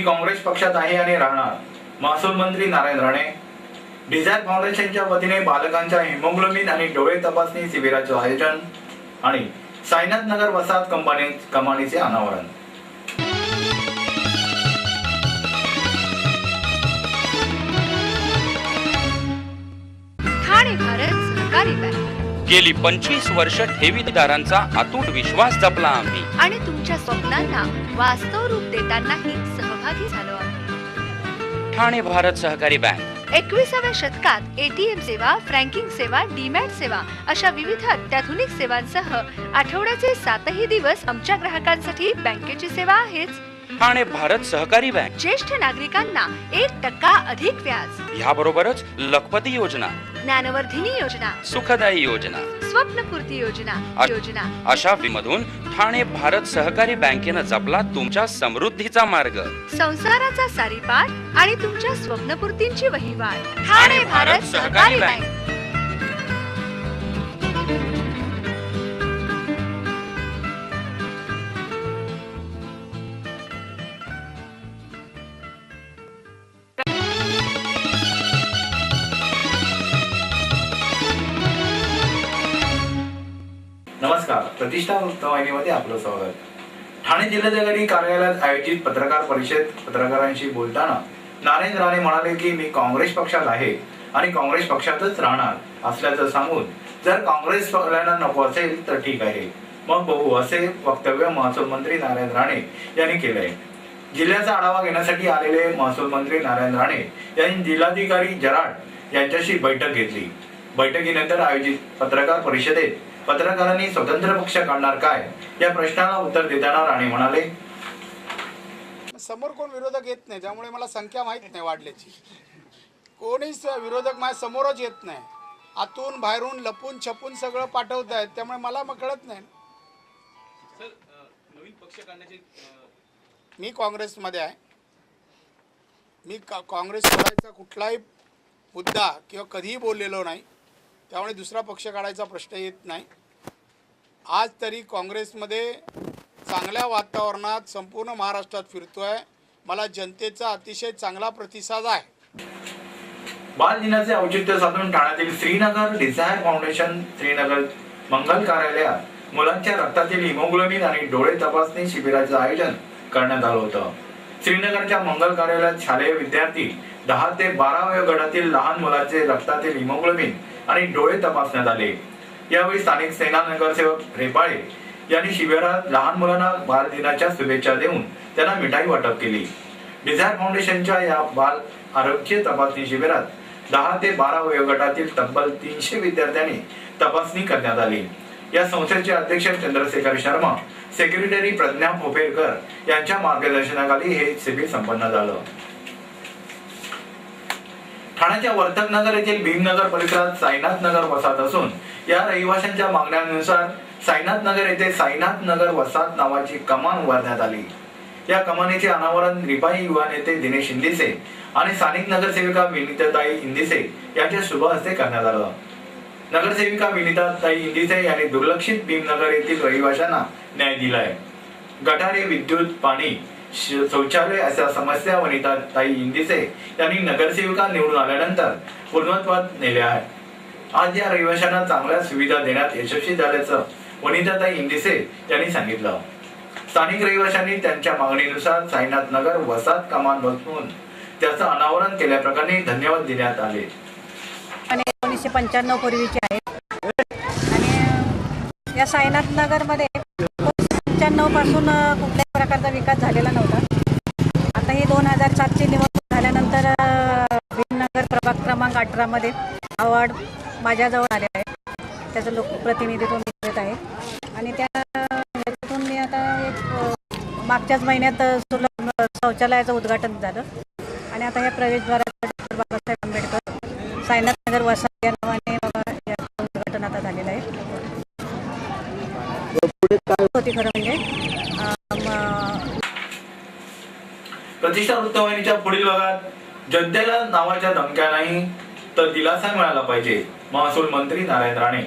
काँग्रेस पक्षात आहे आणि राहणार, महसूल मंत्री नारायण राणे. डिझायर फाउंडेशनच्या वतीने बालकांच्या हिमोग्लोबिन आणि डोळे तपासणी शिबिराचे आयोजन आणि साईनाथ नगर वसाहत कमानीचे अनावरण. ठाणे भारत सहकारी बँक गेली 25 वर्ष ठेवीदारांचा अतूट विश्वास जपला आम्ही आणि तुमच्या स्वप्नांना वास्तव रूप देतानाही सहभागी झालो आम्ही. ठाणे भारत सहकारी बँक 21व्या शतकात एटीएम सेवा, फ्रँकिंग सेवा, डीमॅट सेवा अशा विविध अत्याधुनिक सेवांसह आठवड्याचे 7ही दिवस आमच्या ग्राहकांसाठी बँकेची सेवा आहेच. ठाणे भारत सहकारी बँक ज्येष्ठ नागरिकांना 1% अधिक व्याज, याबरोबरच लखपती योजना, ज्ञानवर्धिनी योजना, सुखदायी योजना, स्वप्नपूर्ती योजना अशा मधून ठाणे भारत सहकारी बँकेनं जपला तुमच्या समृद्धीचा मार्ग, संसाराचा सारीपाट आणि तुमच्या स्वप्नपूर्तींची वहिवाट. ठाणे भारत सहकारी बँक. नमस्कार, प्रतिष्ठा वृत्तवाहिनीमध्ये आपलं स्वागत. ठाणे जिल्हाधिकारी कार्यालयात आयोजित पत्रकार परिषद पत्रकारांशी बोलताना नारायण राणे म्हणाले की मी काँग्रेस पक्षात आहे आणि काँग्रेस पक्षातच राहणार असल्याचं सांगून जर काँग्रेस पक्षाला नको असेल तर ठीक आहे, मग बघू, असे वक्तव्य महसूल मंत्री नारायण राणे यांनी केलंय. जिल्ह्याचा आढावा घेण्यासाठी आलेले महसूल मंत्री नारायण राणे यांनी जिल्हाधिकारी जराड यांच्याशी बैठक घेतली. बैठकीनंतर आयोजित पत्रकार परिषदेत पत्रकारांनी स्वतंत्र पक्ष काढणार काय या प्रश्नाला उत्तर देताना राणे म्हणाले, समोर कोण विरोधक येत नाही, त्यामुळे मला संख्या माहित नाही वाढल्याची. कोणीच विरोधक माझ्या समोरच येत नाही. आतून बाहेरून लपून छपून सगळं पाठवत आहेत, त्यामुळे मला मग कळत नाही. मी काँग्रेसमध्ये आहे. मी काँग्रेस सोडायचा कुठलाही मुद्दा किंवा कधीही बोललेलो नाही, त्यामुळे दुसरा पक्ष काढायचा प्रश्न येत नाही. आज तरी काँग्रेसमध्ये चांगल्या वातावरणात संपूर्ण महाराष्ट्रात फिरतोय. मला जनतेचा अतिशय चांगला प्रतिसाद आहे. बाल दिनाचे औचित्य साधून ठाण्यातील श्रीनगर डिझायर फाउंडेशन श्रीनगर मंगल कार्यालयात मुलांच्या रक्तातील हिमोग्लोबिन आणि डोळे तपासणी शिबिराचे आयोजन करण्यात आलं होतं. श्रीनगरच्या मंगल कार्यालयात शालेय विद्यार्थी 10 ते 12 वयोगटातील लहान मुलांचे रक्तातील हिमोग्लोबिन आणि डोळे तपासण्यात आले. यावेळी स्थानिक सेना नगरसेवक रेपाळे यांनी शिबिरात लहान मुलांना बाल दिनाच्या शुभेच्छा देऊन त्यांना मिठाई वाटप केली. डिझायर फाउंडेशनच्या या बाल आरोग्य तपासणी शिबिरात 10 ते 12 वयोगटातील तब्बल 300 विद्यार्थ्यांनी तपासणी करण्यात आली. या संस्थेचे अध्यक्ष चंद्रशेखर शर्मा, सेक्रेटरी प्रज्ञा पोपेरकर यांच्या मार्गदर्शनाखाली हे शिबिर संपन्न झालं. ठाण्याच्या वर्तक नगर येथील भीमनगर परिसरात साईनाथ नगर वसाहत असून या रहिवाशांच्या मागण्यांनुसार साईनाथ नगर येथे साईनाथ नगर वसाहत नावाची कमान उभारण्यात आली. या कमानीचे अनावरण रिपाई युवा नेते दिनेश इंदिसे आणि स्थानिक नगरसेविका विनिताताई इंदिसे यांच्या शुभ हस्ते करण्यात आलं. नगरसेविका विनिताताई इंदिसे यांनी दुर्लक्षित भीमनगर येथील रहिवाशांना न्याय दिलाय. गटारे, विद्युत, पाणी, शौचालय अशा समस्या वनिताताई इंदिसे यांनी नगरसेविका निवडून आल्यानंतर पूर्णत्वात नेल्या आहेत. आज या रहिवाशांना चांगल्या सुविधा देण्यात यशस्वी झाल्याचं वनिताताई इंदिसे यांनी सांगितलं. स्थानिक रहिवाशांनी त्यांच्या मागणीनुसार साईनाथ नगर वसाहत कमान बसवून त्याचं अनावरण केल्याप्रकरणी धन्यवाद देण्यात आले. 1995 पूर्वीचे आहेत आणि या साईनाथ नगरमध्ये 1995 पासून कुठल्याही प्रकारचा विकास झालेला नव्हता. आता ही 2007ची निवडणूक झाल्यानंतर भीमनगर प्रभाग क्रमांक 18 मध्ये अवॉर्ड माझ्याजवळ आले आहे. त्याचं लोकप्रतिनिधित्व मी करत आहे आणि त्यातून मी आता एक मागच्याच महिन्यात सुलभ शौचालयाचं उद्घाटन झालं आणि आता ह्या प्रवेशद्वारात डॉक्टर बाबासाहेब आंबेडकर साईनाथ नगर वसाहत या नावाने याचं उद्घाटन आता झालेलं आहे. होती खरं म्हणजे प्रतिष्ठा वृत्तवाहिनीच्या पुढील भागात जनतेला नावाच्या धमक्या नाही तर दिलासा मिळाला पाहिजे, महसूल मंत्री नारायण राणे.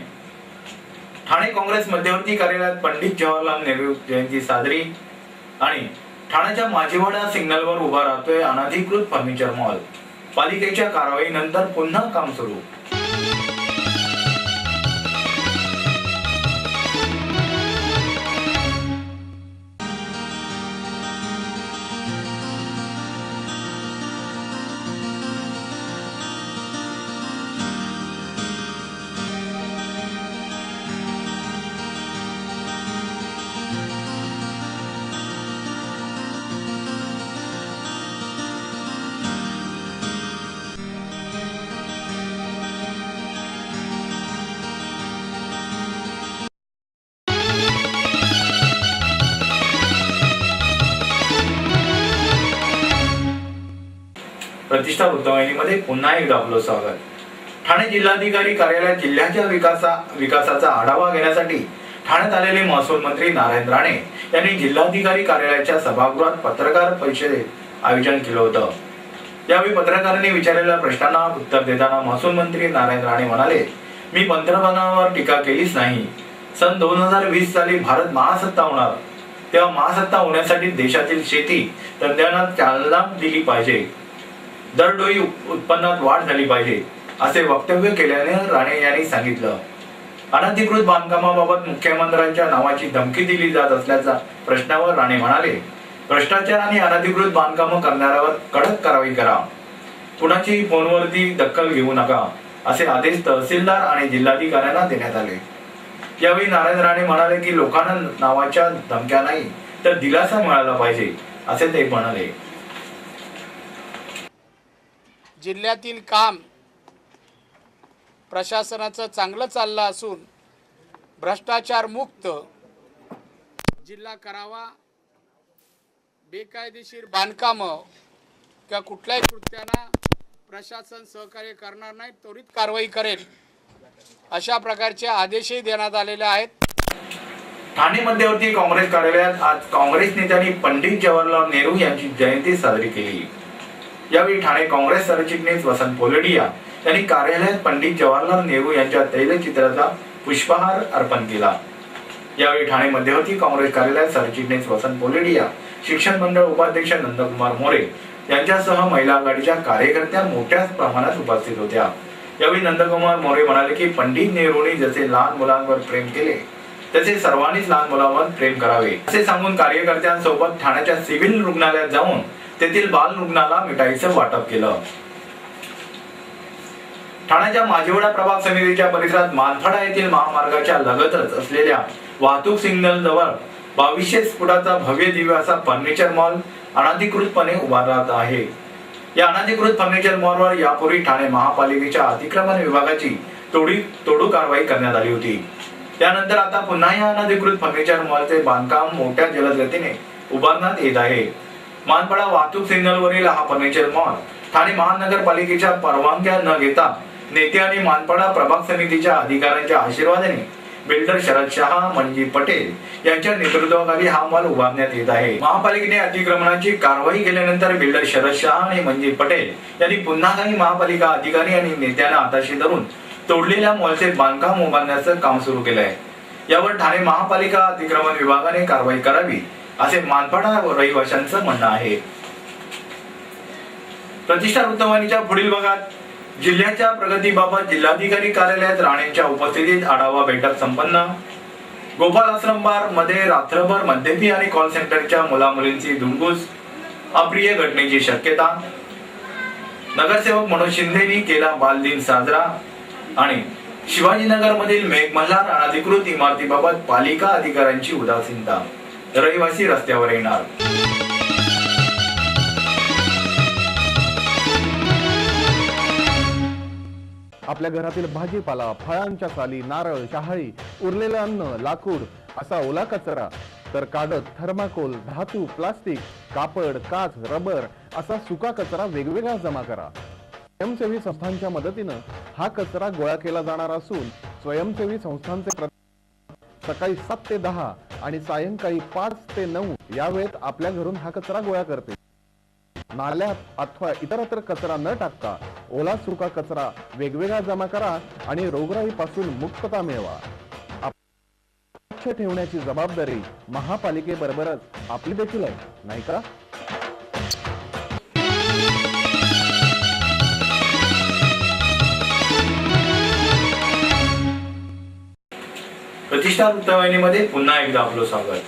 ठाणे काँग्रेस मध्यवर्ती कार्यालयात पंडित जवाहरलाल नेहरू जयंती साजरी आणि ठाण्याच्या माजीवाडा सिग्नलवर उभा राहतोय अनधिकृत फर्निचर मॉल. पालिकेच्या कारवाईनंतर पुन्हा काम सुरू. प्रतिष्ठा वृत्तवाहिनीमध्ये पुन्हा एकदा आपलं स्वागत. ठाणे जिल्हाधिकारी कार्यालयात जिल्ह्याच्या विकासाचा आढावा घेण्यासाठी ठाण्यात आलेले महसूल मंत्री नारायण राणे यांनी जिल्हाधिकारी कार्यालयाच्या सभागृहात पत्रकार परिषदेत आयोजन केलं होतं. यावेळी पत्रकारांनी विचारलेल्या प्रश्नांना उत्तर देताना महसूल मंत्री नारायण राणे म्हणाले, मी पंतप्रधानांवर टीका केलीच नाही. सन 2020 साली भारत महासत्ता होणार, तेव्हा महासत्ता होण्यासाठी देशातील शेती तंत्रज्ञानात चालना दिली पाहिजे, दरडोई उत्पन्नात वाढ झाली पाहिजे, असे वक्तव्य केल्याने राणे यांनी सांगितलं. अनधिकृत बांधकामाबाबत मुख्यमंत्र्यांच्या नावाची धमकी दिली जात असल्याच्या प्रश्नावर राणे म्हणाले, भ्रष्टाचार आणि अनधिकृत बांधकाम करणाऱ्यावर कडक कारवाई करा, कुणाची फोनवरती दखल घेऊ नका, असे आदेश तहसीलदार आणि जिल्हाधिकाऱ्यांना देण्यात आले. यावेळी नारायण राणे म्हणाले की लोकांना नावाच्या धमक्या नाही तर दिलासा मिळाला पाहिजे, असे ते म्हणाले. जिल्ह्यातील काम प्रशासनाचं चांगलं चाललं असून भ्रष्टाचार मुक्त जिल्हा करावा, बेकायदेशीर बांधकामं किंवा कुठल्याही कृत्यांना प्रशासन सहकार्य करणार नाही, त्वरित कारवाई करेल, अशा प्रकारचे आदेशही देण्यात आलेले आहेत. ठाणे मध्यवर्ती काँग्रेस कार्यालयात आज काँग्रेस नेत्यांनी पंडित जवाहरलाल नेहरू यांची जयंती साजरी केली. यावेळी ठाणे काँग्रेस सरचिटणीस वसंत पोलडिया यांनी कार्यालयात पंडित जवाहरलाल नेहरू यांच्या तैलचित्राचा पुष्पहार अर्पण केला. यावेळी ठाणे मध्यवर्ती काँग्रेस कार्यालयात सरचिटणीस वसंत पोलडिया, शिक्षण मंडळ उपाध्यक्ष नंदकुमार मोरे यांच्यासह महिला आघाडीच्या कार्यकर्त्या मोठ्या प्रमाणात उपस्थित होत्या. यावेळी नंदकुमार मोरे म्हणाले की पंडित नेहरूंनी जसे लहान मुलांवर प्रेम केले तसे सर्वांनीच लहान मुलांवर प्रेम करावे, असे सांगून कार्यकर्त्यांसोबत ठाण्याच्या सिव्हिल रुग्णालयात जाऊन तेथील बाल रुग्णाला मिठाईचं वाटप केलं. ठाण्याच्या माजीवाडा प्रभाग समितीच्या परिसरात मानफाडा येथील महामार्गाच्या लगतच असलेल्या वाहतूक सिग्नल जवळ 2200 फुटाचा भव्य दिव्य असा फर्निचर मॉल अनधिकृतपणे उभा राहत आहे. या अनधिकृत फर्निचर मॉलवर यापूर्वी ठाणे महापालिकेच्या अतिक्रमण विभागाची तोडू कारवाई करण्यात आली होती. त्यानंतर आता पुन्हा या अनधिकृत फर्निचर मॉलचे बांधकाम मोठ्या जलदगतीने उभारण्यात येत आहे. मानपाडा वाहतूक सिग्नलवरील हा फर्निचर मॉल ठाणे महानगरपालिकेच्या परवानग्या न घेता नेते आणि मानपाडा प्रभाग समितीच्या अधिकाऱ्यांच्या आशीर्वादाने बिल्डर शरद शहा, मंजीत पटेल यांच्या नेतृत्वाखाली हा मॉल उभारण्यात येत आहे. महापालिकेने अतिक्रमणाची कारवाई केल्यानंतर बिल्डर शरद शहा आणि मंजीत पटेल यांनी पुन्हा काही महापालिका अधिकारी आणि नेत्यांना हाताशी धरून तोडलेल्या मॉलचे बांधकाम उभारण्याचं काम सुरू केलं आहे. यावर ठाणे महापालिका अतिक्रमण विभागाने कारवाई करावी, असे मानपाडा रहिवाशांचं म्हणणं आहे. प्रतिष्ठा वृत्तवाहिनीच्या पुढील भागात जिल्ह्याच्या प्रगतीबाबत जिल्हाधिकारी कार्यालयात राणेंच्या उपस्थितीत आढावा बैठक संपन्न. गोपाल आश्रम बार मध्ये रात्रभर मद्यपी आणि कॉल सेंटरच्या मुलामुलींची धुडगूस, अप्रिय घटनेची शक्यता. नगरसेवक मनोज शिंदेनी केला बालदिन साजरा. आणि शिवाजीनगर मधील मेघमल्हार अनधिकृत इमारतीबाबत पालिका अधिकाऱ्यांची उदासीनता, रहिवासी रस्त्यावर येणार. आपल्या घरातील भाजीपाला, फळांच्या साली, नारळ, शहाळी, उरलेलं अन्न, लाकूड असा ओला कचरा, तर कागद, थर्माकोल, धातू, प्लास्टिक, कापड, काच, रबर असा सुका कचरा वेगवेगळा जमा करा. स्वयंसेवी संस्थांच्या मदतीनं हा कचरा गोळा केला जाणार असून स्वयंसेवी संस्थांचे सकाळी 7 ते 10 आणि सायंकाळी 5 ते 9 या वेळेत आपल्या घरून हा कचरा गोळा करते. नाल्यात अथवा इतरत्र कचरा न टाकता ओला सुका कचरा वेगवेगळा जमा करा आणि रोगराईपासून मुक्तता मिळवा. स्वच्छ ठेवण्याची जबाबदारी महापालिकेबरोबरच आपली देखील आहे, नाही का? प्रतिष्ठा वृत्तवाहिनीमध्ये पुन्हा एकदा आपलं स्वागत.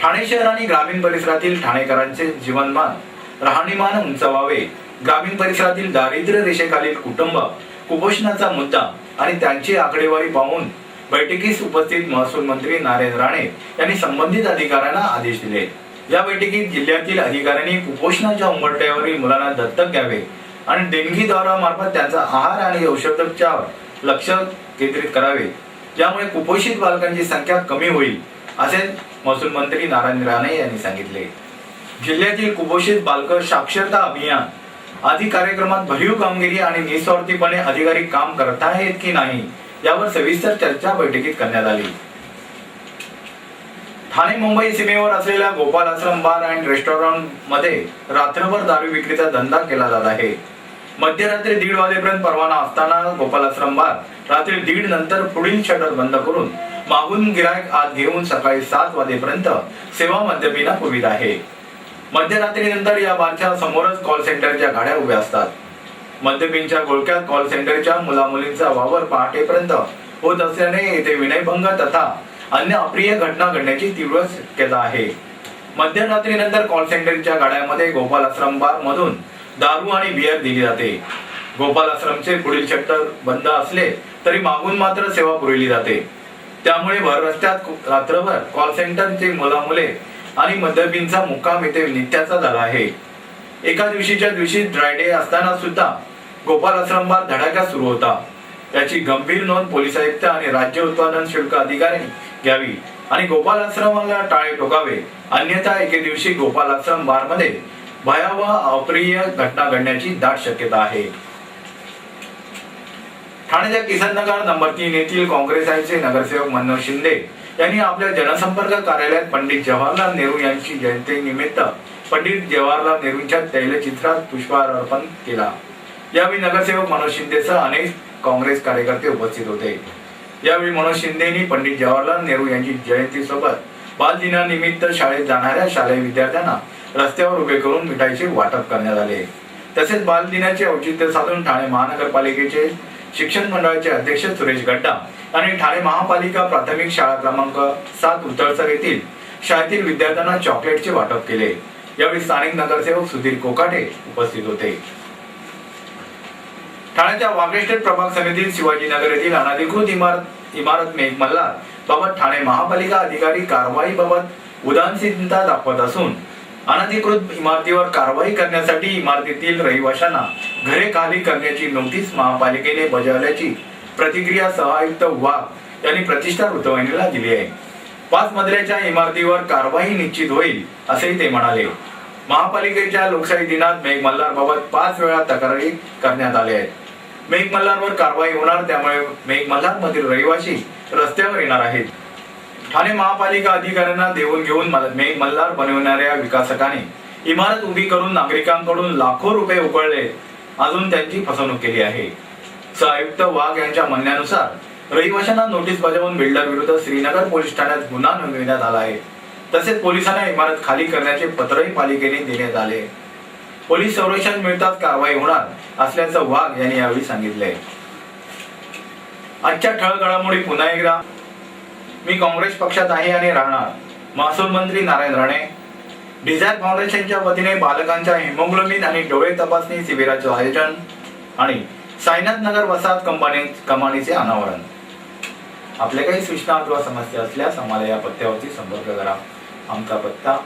ठाणे शहर आणि ग्रामीण परिसरातील ठाणेकरांचे जीवनमान राहणीमान उंचावावे, ग्रामीण परिसरातील दारिद्र्य रेषेखालील कुटुंब कुपोषणाचा मुद्दा आणि त्यांची आकडेवारी पाहून बैठकीस उपस्थित महसूल मंत्री नारायण राणे यांनी संबंधित अधिकाऱ्यांना आदेश दिले. या बैठकीत जिल्ह्यातील अधिकाऱ्यांनी कुपोषणाच्या उंबरठ्यावरील मुलांना दत्तक घ्यावे आणि देणगी द्वारामार्फत त्यांचा आहार आणि औषधोपचारावर लक्ष केंद्रित करावे, यामुळे कुपोषित बालकांची संख्या कमी होईल, असे महसूल मंत्री नारायण राणे यांनी सांगितले. जिल्ह्यातील कुपोषित बालक साक्षरता अभियान आदी कार्यक्रमात भरीव कामगिरी आणि निस्वार्थीपणे अधिकारी काम करत आहेत की नाही यावर सविस्तर चर्चा बैठकीत करण्यात आली. ठाणे मुंबई सीमेवर असलेल्या गोपाल आश्रम बार अँड रेस्टॉरंट मध्ये रात्रभर दारू विक्रीचा धंदा केला जात आहे. मध्यरात्री 1:30 वाजेपर्यंत परवाना असताना गोपाल आश्रम बार रात्री 1:30 नंतर पुढील शटर बंद करून मागून गिरायक आत घेऊन सकाळी 7 वाजेपर्यंत सेवा मद्यपीना पुरवित आहे. मध्यरात्रीनंतर या बारच्या समोरच कॉल सेंटरच्या गाड्या उभ्या असतात. मद्यपींच्या घोळक्यात कॉल सेंटरच्या मुलामुलींचा वावर पहाटेपर्यंत होत असल्याने येथे विनयभंग तथा अन्य अप्रिय घटना घडण्याची तीव्र शक्यता आहे. मध्यरात्रीनंतर कॉल सेंटरच्या गाड्यामध्ये गोपाल आश्रम बार मधून दारू आणि बियर दिली जाते. गोपाल आश्रमचे पुढील शटर बंद असले तरी मागून मात्र सेवा पुरवली जाते. त्यामुळे भर रस्त्यात रात्रभर कॉल सेंटरचे मुलामुले आणि मद्यपींचा मुक्काम येथे नित्याचा झाला आहे. एका दिवशीच्या दिवशी ड्रायडे असताना सुद्धा गोपाल आश्रम बार धडाक्यात सुरू होता. याची गंभीर नोंद पोलीस आयुक्त आणि राज्य उत्पादन शुल्क अधिकाऱ्यांनी घ्यावी आणि गोपाल आश्रमाला टाळे ठोकावे, अन्यथा एके दिवशी गोपाल आश्रम बार मध्ये भयावह अप्रिय घटना घडण्याची दाट शक्यता आहे. ठाण्याच्या किसननगर नंबर 3 येथील काँग्रेसचे नगरसेवक मनोज शिंदे यांनी आपल्या जनसंपर्क कार्यालयात पंडित जवाहरलाल नेहरू यांची जयंती निमित्त पंडित जवाहरलाल नेहरूंच्या तैलचित्रात पुष्पहार अर्पण केला. यावेळी नगरसेवक मनोज शिंदेसह अनेक काँग्रेस कार्यकर्ते उपस्थित होते. यावेळी मनोज शिंदेनी पंडित जवाहरलाल नेहरू यांची जयंती सोबत बालदिनानिमित्त शाळेत जाणाऱ्या शालेय विद्यार्थ्यांना रस्त्यावर उभे करून मिठाईचे वाटप करण्यात आले. तसेच बालदिनाचे औचित्य साधून ठाणे महानगरपालिकेचे शिक्षण मंडळाचे अध्यक्ष सुरेश गड्डा आणि ठाणे महापालिका प्राथमिक शाळा क्रमांक 7 उतळसर येथील शाळेतील विद्यार्थ्यांना चॉकलेटचे वाटप केले. यावेळी स्थानिक नगरसेवक सुधीर कोकाटे उपस्थित होते. ठाण्याच्या वागळे स्टेट प्रभाग समितीत शिवाजीनगर येथील अनधिकृत इमारत मेघमल्हार बाबत ठाणे महापालिका अधिकारी कारवाईबाबत उदासीनता दाखवत असून अनधिकृत इमारतीवर कारवाई करण्यासाठी इमारतीतील रहिवाशांना घरे खाली करण्याची नोटीस महापालिकेने बजावल्याची प्रतिक्रिया सह-आयुक्त वाघ यांनी प्रतिष्ठा वृत्तवाहिनीला दिली आहे. 5 मजल्याच्या इमारतीवर कारवाई निश्चित होईल असेही ते म्हणाले. महापालिकेच्या लोकशाही दिनात मेघमल्हार बाबत 5 वेळा तक्रारी करण्यात आल्या आहेत. मेघमल्हारवर कारवाई होणार, त्यामुळे मेघमल्हार मधील रहिवासी रस्त्यावर येणार आहेत. ठाणे महापालिका अधिकाऱ्यांना देऊन घेऊन मेघमल्हार बनवणाऱ्या विकासकांनी इमारत उभी करून नागरिकांकडून लाखो रुपये उकळले, अजून त्यांची फसवणूक केली आहे. सह-आयुक्त वाघ यांच्या म्हणण्यानुसार रहिवाशांना नोटीस बजावून बिल्डर विरुद्ध श्रीनगर पोलीस ठाण्यात गुन्हा नोंदविण्यात आला आहे. तसेच पोलिसांना इमारत खाली करण्याचे पत्रही पालिकेने देण्यात आले. पोलीस संरक्षण मिळताच कारवाई होणार असल्याचं वाघ यांनी यावेळी सांगितले. आजच्या ठळक घडामोडी पुन्हा एकदा. मी काँग्रेस पक्षात आहे आणि राहणार. महसूल मंत्री नारायण राणे. डिझायर फाउंडेशनच्या वतीने बालकांच्या हिमोग्लोबिन आणि डोळे तपासणी शिबिराचे आयोजन आणि साईनाथ नगर वसाहत कमानीचे अनावरण. आपल्या काही सूचना अथवा समस्या असल्यास आम्हाला या पत्त्यावरती संपर्क करा. आमचा पत्ता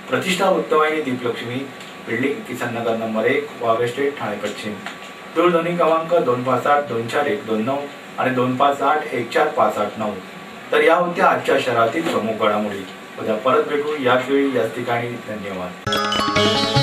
प्रतिष्ठा वृत्तवाहिनी Deeplakshmi, building Kisannagar number 1, Wagle estate, Thane पश्चिम. दूरध्वनी क्रमांक 25812419 आणि 25814589. तर या होत्या आजच्या शहरातील प्रमुख घडामोडी. उद्या परत भेटू याच वेळी याच ठिकाणी. धन्यवाद.